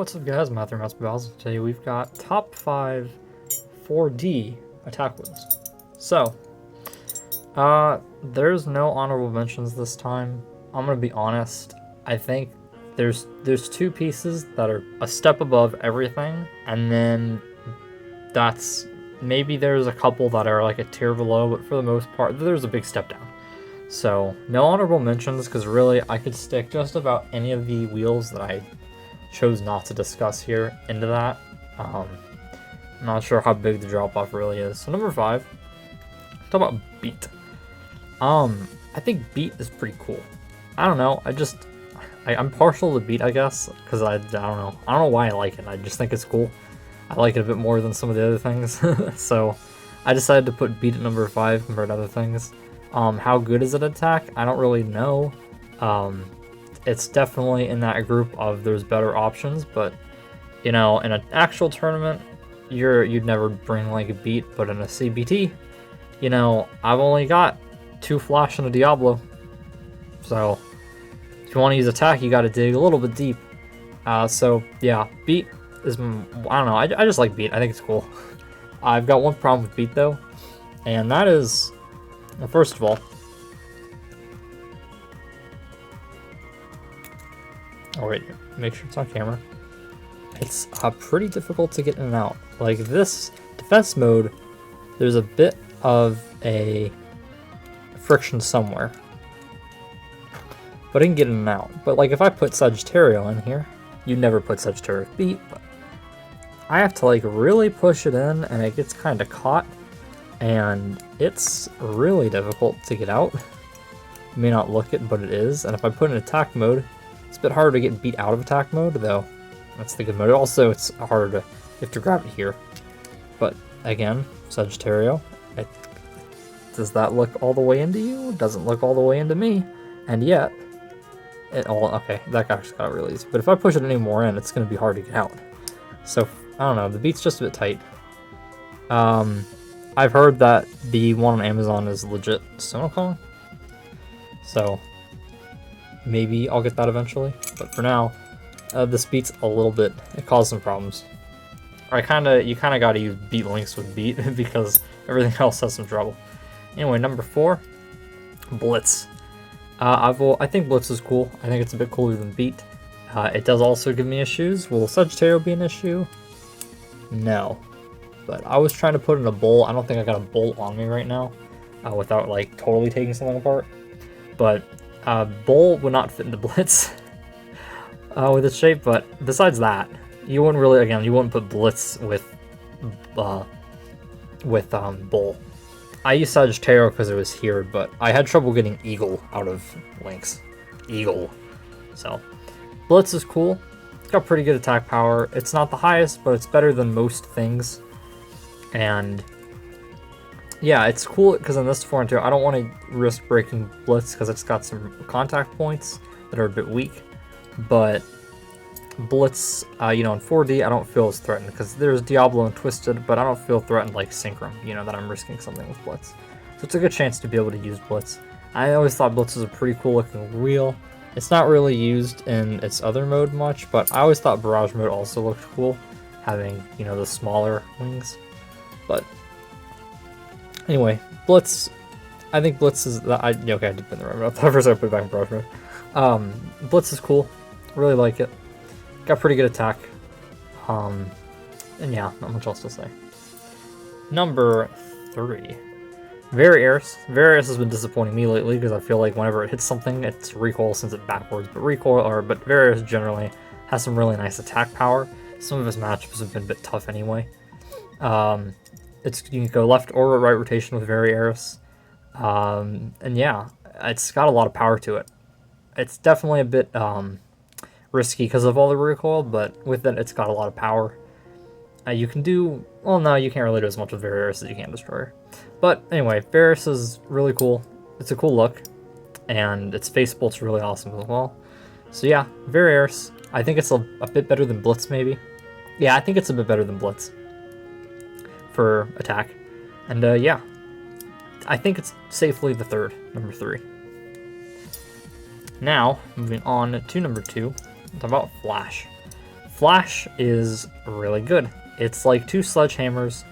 What's up guys, Matthew Mouse. Today we've got top 5 4D attack wheels. So, there's no honorable mentions this time. I'm gonna be honest, I think there's two pieces that are a step above everything, and then maybe there's a couple that are like a tier below, but for the most part, there's a big step down. So, no honorable mentions, because really, I could stick just about any of the wheels that I chose not to discuss here into that. I'm not sure how big the drop-off really is. So number 5, talk about Beat. I think Beat is pretty cool. I don't know, I'm partial to Beat, I guess, because I don't know why I like it. I just think it's cool. I like it a bit more than some of the other things. So I decided to put Beat at number 5 compared to other things. How good is it at attack? I don't really know. It's definitely in that group of there's better options, but you know, in an actual tournament, you'd never bring like a Beat, but in a CBT, you know, I've only got 2 Flash and a Diablo, so if you want to use attack, you got to dig a little bit deep. So yeah, Beat is, I don't know, I just like Beat. I think it's cool. I've got one problem with Beat though, and that is, well, first of all, oh wait, make sure it's on camera. It's pretty difficult to get in and out. Like this defense mode, there's a bit of a friction somewhere, but I can get in and out. But like if I put Sagittario in here, you never put Sagittario with Beat, but I have to like really push it in, and it gets kind of caught, and it's really difficult to get out. You may not look it, but it is. And if I put in attack mode, it's a bit harder to get Beat out of attack mode, though. That's the good mode. Also, it's harder you have to grab it here. But again, Sagittario, does that look all the way into you? It doesn't look all the way into me. And yet, okay, that actually got released. But if I push it any more in, it's going to be hard to get out. So, I don't know, the Beat's just a bit tight. I've heard that the one on Amazon is legit Sonocon. So, maybe I'll get that eventually, but for now, this Beat's a little bit, it caused some problems. Or you kinda gotta use Beat links with Beat, because everything else has some trouble. Anyway, number 4, Blitz. I think Blitz is cool. I think it's a bit cooler than Beat. It does also give me issues. Will Sagittario be an issue? No. But I was trying to put in a bowl. I don't think I got a bolt on me right now, without like totally taking something apart. But bowl would not fit into Blitz with its shape, but besides that, you wouldn't really, again, you wouldn't put Blitz with bowl. I used Sagittario because it was here, but I had trouble getting Eagle out of links. Eagle. So, Blitz is cool. It's got pretty good attack power. It's not the highest, but it's better than most things. And yeah, it's cool because in this form too, I don't want to risk breaking Blitz because it's got some contact points that are a bit weak. But Blitz, you know, in 4D, I don't feel as threatened because there's Diablo and Twisted, but I don't feel threatened like Synchron, you know, that I'm risking something with Blitz. So it's a good chance to be able to use Blitz. I always thought Blitz was a pretty cool looking wheel. It's not really used in its other mode much, but I always thought Barrage mode also looked cool, having, you know, the smaller wings. But anyway, Blitz, I think Blitz is, okay, I did put in the right mode. I thought first I put it back in Barrage mode. Blitz is cool, really like it. Got pretty good attack. And yeah, not much else to say. Number 3, Variares. Variares has been disappointing me lately because I feel like whenever it hits something, its recoil sends it backwards. But Variares generally has some really nice attack power. Some of his matchups have been a bit tough anyway. You can go left or right rotation with Variares. And yeah, it's got a lot of power to it. It's definitely a bit risky because of all the recoil, but with it, it's got a lot of power. You can do, well, no, you can't really do as much with Variares as you can Destroyer. But anyway, Variares is really cool. It's a cool look, and its face bolt's really awesome as well. So yeah, Variares, I think it's a bit better than Blitz, maybe. Yeah, I think it's a bit better than Blitz for attack. And yeah, I think it's safely the third, number 3. Now, moving on to number 2, talk about Flash. Flash is really good. It's like two sledgehammers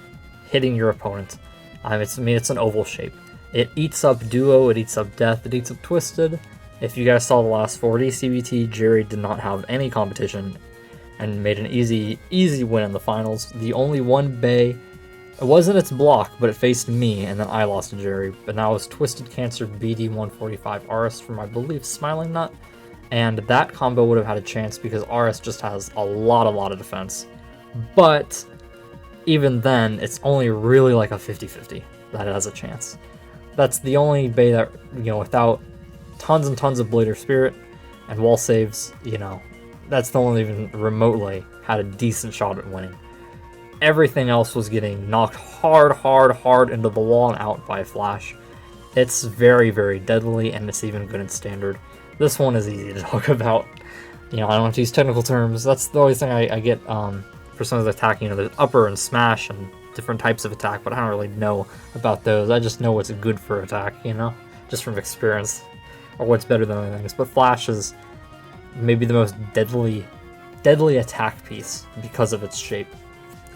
hitting your opponent. It's an oval shape. It eats up Duo, it eats up Death, it eats up Twisted. If you guys saw the last 40 CBT, Jerry did not have any competition and made an easy win in the finals. The only one Bay, it wasn't its block, but it faced me, and then I lost to Jerry. But that was Twisted Cancer BD145 RS from, I believe, Smiling Nut. And that combo would have had a chance because RS just has a lot of defense. But even then, it's only really like a 50-50 that it has a chance. That's the only Bay that, without tons and tons of Blade or Spirit and wall saves, that's the one that even remotely had a decent shot at winning. Everything else was getting knocked hard into the wall and out by Flash. It's very, very deadly, and it's even good in Standard. This one is easy to talk about. I don't have to use technical terms. That's the only thing I get for some of the attack. There's upper and smash and different types of attack, but I don't really know about those. I just know what's good for attack, just from experience, or what's better than other things. But Flash is maybe the most deadly attack piece because of its shape.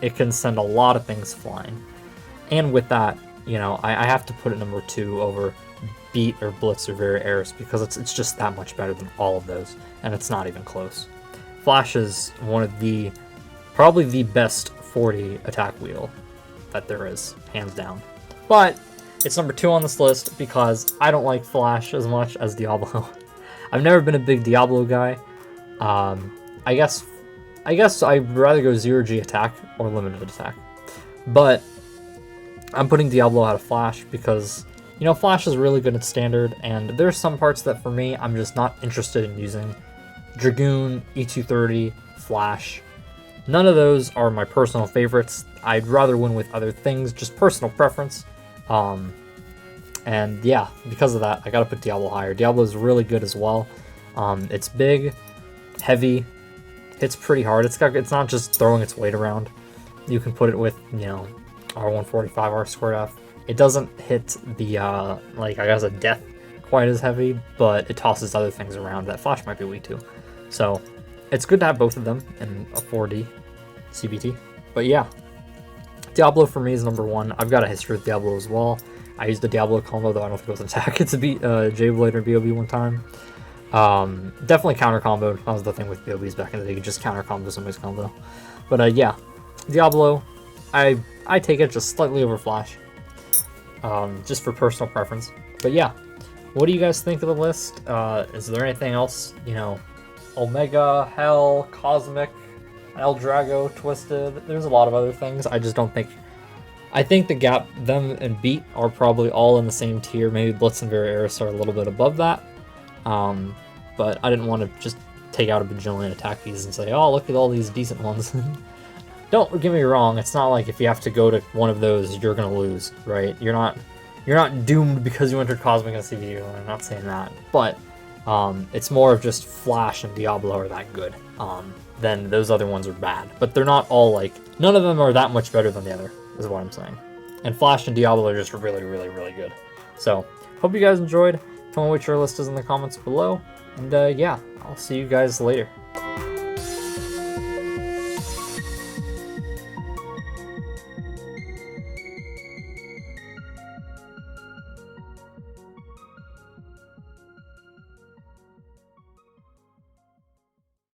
It can send a lot of things flying. And with that, I have to put it number 2 over Beat or Blitz or Variares because it's just that much better than all of those, and it's not even close. Flash is one of probably the best 40 attack wheel that there is, hands down. But it's number 2 on this list because I don't like Flash as much as Diablo. I've never been a big Diablo guy. I guess I'd rather go 0G attack or limited attack. But I'm putting Diablo out of Flash because, Flash is really good at Standard, and there's some parts that for me, I'm just not interested in using. Dragoon, E230, Flash. None of those are my personal favorites. I'd rather win with other things, just personal preference. And yeah, because of that, I gotta put Diablo higher. Diablo is really good as well. It's big, heavy, hits pretty hard. It's not just throwing its weight around. You can put it with, R145, R2F. It doesn't hit the, a Death quite as heavy, but it tosses other things around that Flash might be weak to. So, it's good to have both of them in a 4D CBT. But yeah, Diablo for me is number 1. I've got a history with Diablo as well. I used the Diablo combo, though I don't think it was an attack. It's a J-Blade or BOB one time. Definitely counter combo. That was the thing with BOBs back in the day. You could just counter combo somebody's combo. But yeah, Diablo, I take it just slightly over Flash. Just for personal preference. But yeah, what do you guys think of the list? Is there anything else, Omega, Hell, Cosmic, El Drago, Twisted? There's a lot of other things. I just don't think... I think the gap, them and Beat are probably all in the same tier. Maybe Blitz and Variares are a little bit above that. But I didn't want to just take out a bajillion attack pieces and say, oh, look at all these decent ones. Don't get me wrong, it's not like if you have to go to one of those, you're going to lose, right? You're not doomed because you entered Cosmic and CBT. I'm not saying that. But it's more of just Flash and Diablo are that good. Then those other ones are bad. But they're not all none of them are that much better than the other, is what I'm saying. And Flash and Diablo are just really, really, really good. So, hope you guys enjoyed. Tell me what your list is in the comments below. And yeah, I'll see you guys later.